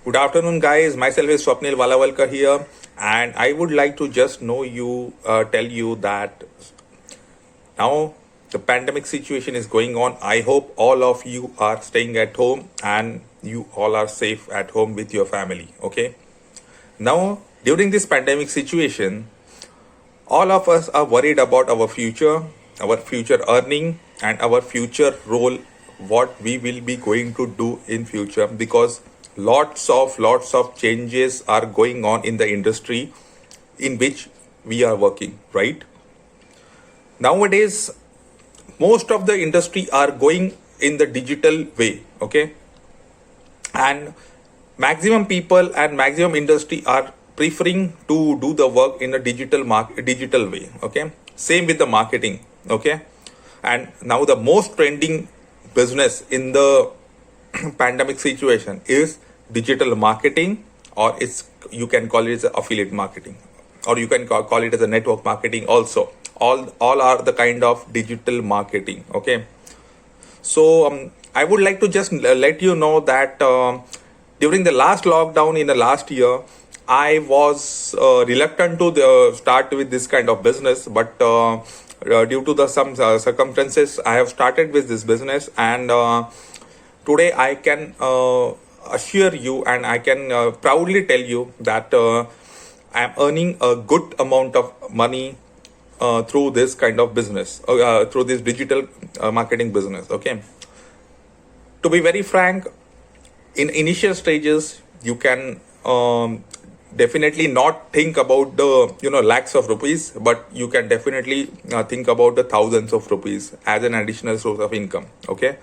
Good afternoon, guys. Myself is Swapnil Valavalkar here, and I would like to just tell you that now the pandemic situation is going on. I hope all of you are staying at home and you all are safe at home with your family. Okay. Now, during this pandemic situation, all of us are worried about our future earning, and our future role, what we will be going to do in future, because lots of changes are going on in the industry in which we are working, right? Nowadays, most of the industry are going in the digital way, okay? And maximum people and maximum industry are preferring to do the work in a digital way, okay? Same with the marketing, okay? And now the most trending business in the pandemic situation is digital marketing, or it's you can call it as affiliate marketing, or you can call it as a network marketing also. All are the kind of digital marketing, okay? So I would like to just let you know that during the last lockdown in the last year, I was reluctant to start with this kind of business, but due to some circumstances, I have started with this business, and today I can assure you, and I can proudly tell you that I am earning a good amount of money through this kind of business, through this digital marketing business. Okay. To be very frank, in initial stages, you can definitely not think about the lakhs of rupees, but you can definitely think about the thousands of rupees as an additional source of income. Okay.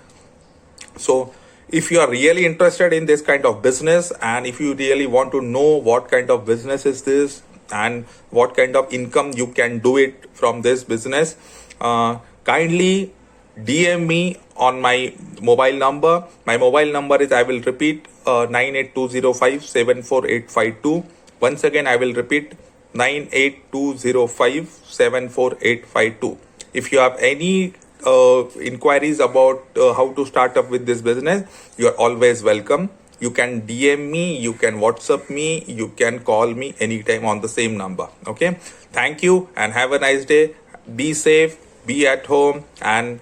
So if you are really interested in this kind of business, and if you really want to know what kind of business is this and what kind of income you can do it from this business, kindly DM me on my mobile number. My mobile number is, I will repeat, 98205-74852. Once again, I will repeat, 98205-74852. If you have any inquiries about how to start up with this business, you are always welcome. You can DM me, you can WhatsApp me, you can call me anytime on the same number. Okay. Thank you and have a nice day. Be safe, be at home, and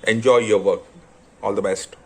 enjoy your work. All the best.